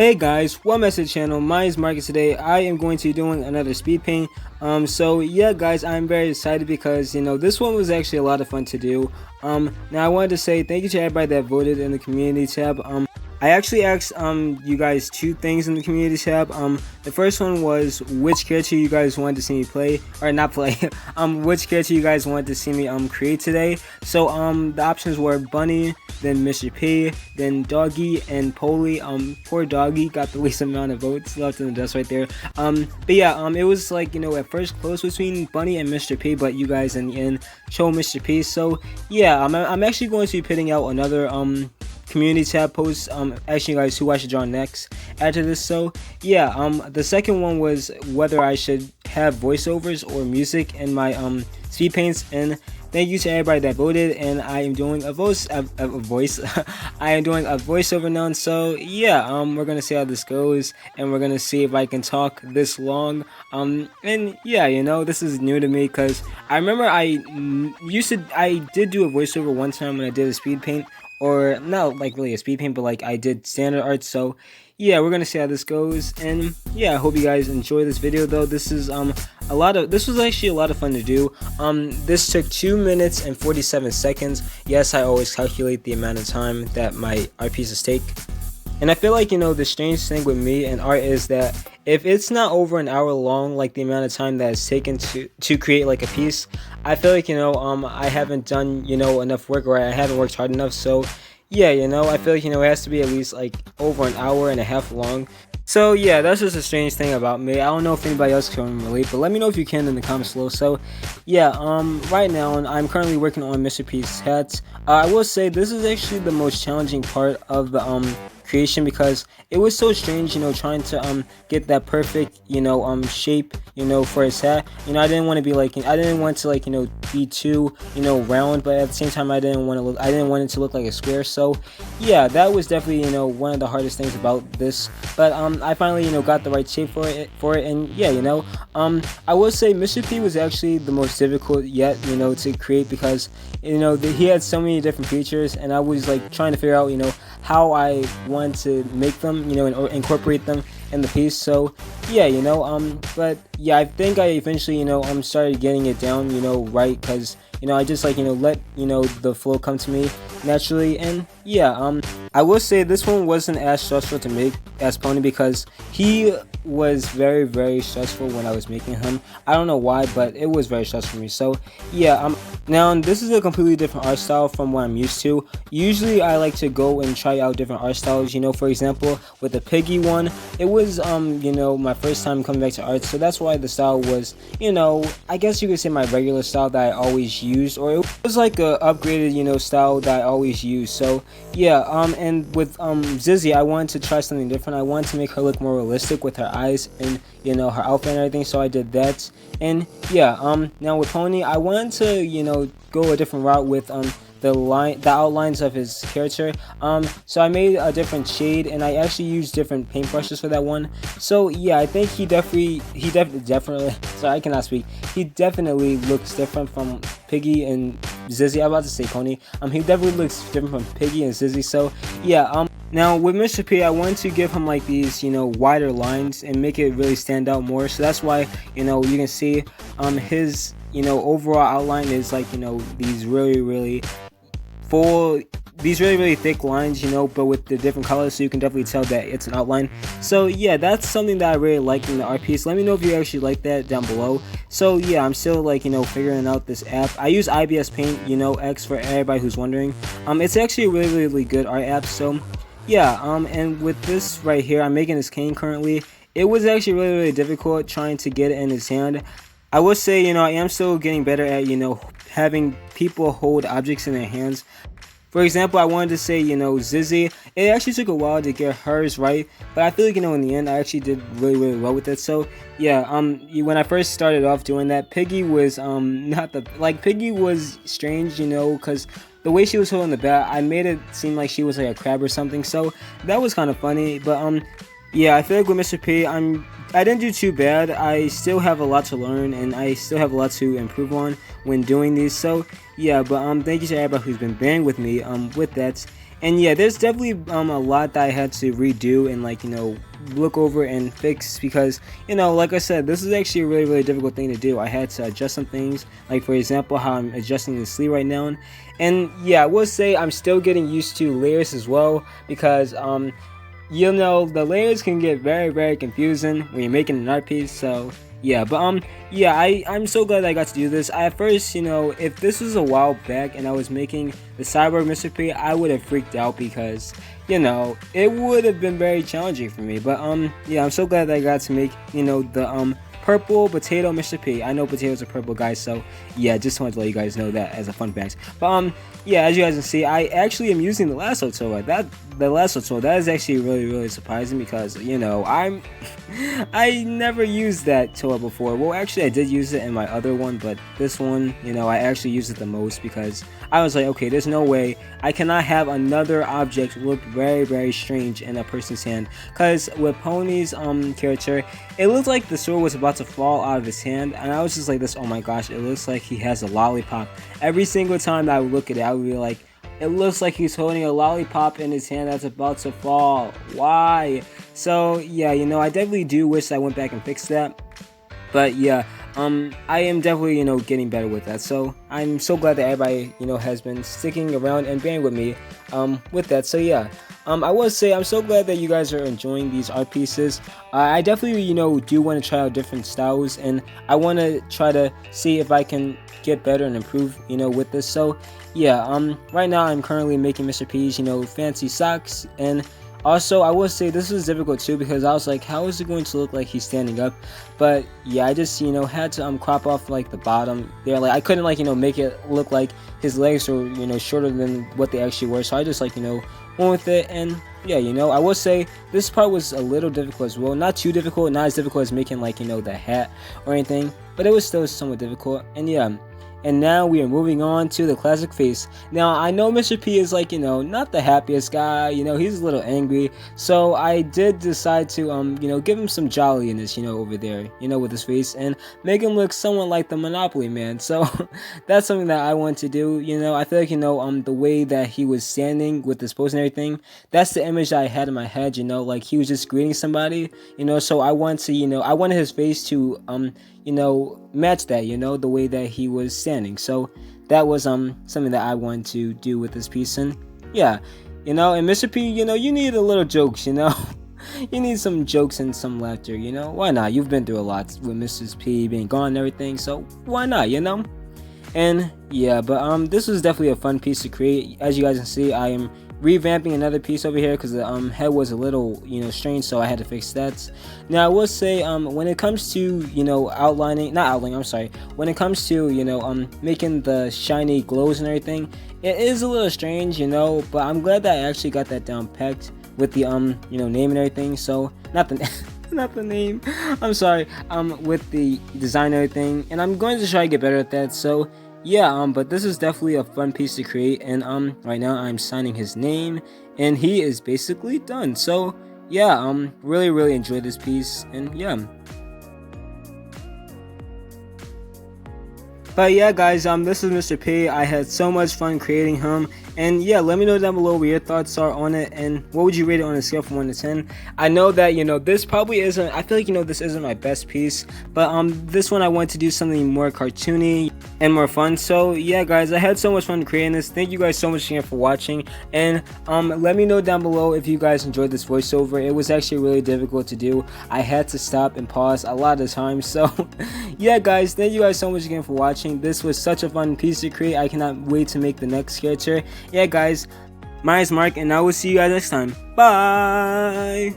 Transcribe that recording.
Hey guys, welcome back to the channel. My name is Mark, and today I am going to be doing another speed paint. So yeah guys, I'm very excited because this one was actually a lot of fun to do. Now I wanted to say thank you to everybody that voted in the community tab. I actually asked you guys two things in the community tab. The first one was which character you guys wanted to see me play, or not play. Which character you guys wanted to see me create today. So the options were Bunny, then Mr.P, then Doggy, and Polly. Poor Doggy got the least amount of votes, left in the dust right there. But yeah, it was like at first close between Bunny and Mr.P, but you guys in the end chose Mr.P. So yeah, I'm actually going to be pitting out another community tab post asking you guys who I should draw next after this. So yeah, the second one was whether I should have voiceovers or music in my speed paints, and thank you to everybody that voted, and I am doing a voice I am doing a voiceover now. So yeah, we're gonna see how this goes, and we're gonna see if I can talk this long. And yeah, this is new to me because I remember I did do a voiceover one time when I did a speed paint, or not like really a speed paint, but like I did standard art. So yeah, we're gonna see how this goes, and yeah, I hope you guys enjoy this video. Though this is this was actually a lot of fun to do. This took 2 minutes and 47 seconds. Yes, I always calculate the amount of time that my art pieces take, and I feel like the strange thing with me and art is that if it's not over an hour long, like the amount of time that it's taken to create like a piece, I feel like I haven't done enough work, or I haven't worked hard enough. So yeah, I feel like it has to be at least like over an hour and a half long. So yeah, that's just a strange thing about me. I don't know if anybody else can relate, but let me know if you can in the comments below. So yeah, right now I'm currently working on Mr. P's hats. I will say this is actually the most challenging part of the creation, because it was so strange trying to get that perfect shape for his hat. I didn't want to be like, I didn't want to be too round, but at the same time I didn't want it to look like a square. So yeah, that was definitely one of the hardest things about this, but I finally got the right shape for it, and yeah, I will say Mr. P was actually the most difficult yet to create, because he had so many different features, and I was like trying to figure out how I want to make them and incorporate them in the piece. So yeah, but yeah, I think I eventually started getting it down right, because I just like let the flow come to me naturally. And yeah, I will say this one wasn't as stressful to make as Pony, because he was very, very stressful when I was making him. I don't know why, but it was very stressful for me. So yeah, now this is a completely different art style from what I'm used to. Usually I like to go and try out different art styles. For example, with the Piggy one, it was my first time coming back to art, so that's why the style was I guess you could say my regular style that I always used, or it was like a upgraded style that I always used. So yeah, and with Zizzy, I wanted to try something different. I wanted to make her look more realistic with her eyes and her outfit and everything, so I did that. And yeah, now with Pony, I wanted to go a different route with the outlines of his character. So I made a different shade, and I actually used different paintbrushes for that one. So yeah, I think he definitely sorry, I cannot speak. He definitely looks different from Piggy and Zizzy. I'm about to say Pony. He definitely looks different from Piggy and Zizzy. So yeah, now with Mr. P, I wanted to give him like these wider lines and make it really stand out more. So that's why you can see his overall outline is like these really really thick lines, but with the different colors, so you can definitely tell that it's an outline. So yeah, that's something that I really like in the art piece. Let me know if you actually like that down below. So yeah, I'm still like figuring out this app. I use IBS Paint X for everybody who's wondering. It's actually a really good art app. So yeah, and with this right here, I'm making this cane currently. It was actually really difficult trying to get it in his hand. I would say I am still getting better at having people hold objects in their hands. For example, I wanted to say Zizzy, it actually took a while to get hers right, but I feel like in the end I actually did really well with it. So yeah, when I first started off doing that, Piggy was Piggy was strange, because the way she was holding the bat, I made it seem like she was like a crab or something. So that was kind of funny. But yeah, I feel like with Mr. P, I didn't do too bad. I still have a lot to learn, and I still have a lot to improve on when doing these. So yeah, but thank you to everybody who's been bearing with me with that. And yeah, there's definitely a lot that I had to redo and like, look over and fix, because like I said, this is actually a really difficult thing to do. I had to adjust some things, like for example how I'm adjusting the sleeve right now. And yeah, I will say I'm still getting used to layers as well, because the layers can get very confusing when you're making an art piece. So yeah, but yeah, I'm so glad I got to do this. At first, if this was a while back and I was making the Cyborg Mr. P, I would have freaked out, because it would have been very challenging for me. But yeah, I'm so glad that I got to make the purple potato Mr. P. I know potatoes are purple, guys, so yeah, just wanted to let you guys know that as a fun fact. But yeah, as you guys can see, I actually am using the lasso tool. The lasso tool, that is actually really surprising, because I never used that tool before. Well, actually I did use it in my other one, but this one, I actually used it the most, because I was like, okay, there's no way I cannot have another object look very strange in a person's hand. Because with Pony's character, it looked like the sword was about to fall out of his hand, and I was just like this, oh my gosh, it looks like he has a lollipop. Every single time I would look at it, I would be like, it looks like he's holding a lollipop in his hand that's about to fall. Why? So yeah, I definitely do wish I went back and fixed that. But yeah, I am definitely, getting better with that. So I'm so glad that everybody, has been sticking around and bearing with me, with that. So yeah, I will say I'm so glad that you guys are enjoying these art pieces. I definitely, do want to try out different styles, and I want to try to see if I can get better and improve, with this. So yeah, right now I'm currently making Mr. P's, fancy socks. And also, I will say this was difficult too, because I was like, how is it going to look like he's standing up? But yeah, I just had to crop off like the bottom there. Like I couldn't make it look like his legs were shorter than what they actually were. So I just went with it. And yeah, I will say this part was a little difficult as well. Not too difficult, not as difficult as making the hat or anything, but it was still somewhat difficult. And yeah. And now we are moving on to the classic face. Now I know Mr. P is not the happiest guy, he's a little angry. So I did decide to give him some jolliness, over there, with his face, and make him look somewhat like the Monopoly Man. So that's something that I want to do. I feel like the way that he was standing with his pose and everything, that's the image that I had in my head, like he was just greeting somebody, so I want to, I wanted his face to match that, the way that he was standing. So that was something that I wanted to do with this piece. And yeah, and Mr. P, you need a little jokes, you need some jokes and some laughter, why not? You've been through a lot with Mrs. P being gone and everything, so why not, And yeah, but this was definitely a fun piece to create. As you guys can see, I am revamping another piece over here, because the head was a little strange, so I had to fix that. Now I will say when it comes to when it comes to making the shiny glows and everything, it is a little strange, but I'm glad that I actually got that down packed with the name and everything. So not the name, I'm sorry, with the design and everything, and I'm going to try to get better at that. So yeah, but this is definitely a fun piece to create, and right now I'm signing his name, and he is basically done. So yeah, really enjoyed this piece, and yeah. But yeah, guys, this is Mr. P. I had so much fun creating him, and yeah, let me know down below what your thoughts are on it, and what would you rate it on a scale from 1 to 10. I know that this probably isn't, I feel like this isn't my best piece, but this one I want to do something more cartoony and more fun. So yeah, guys, I had so much fun creating this. Thank you guys so much again for watching, and let me know down below if you guys enjoyed this voiceover. It was actually really difficult to do. I had to stop and pause a lot of times. So yeah, guys, thank you guys so much again for watching. This was such a fun piece to create. I cannot wait to make the next character. Yeah, guys, my name is Mark, and I will see you guys next time. Bye.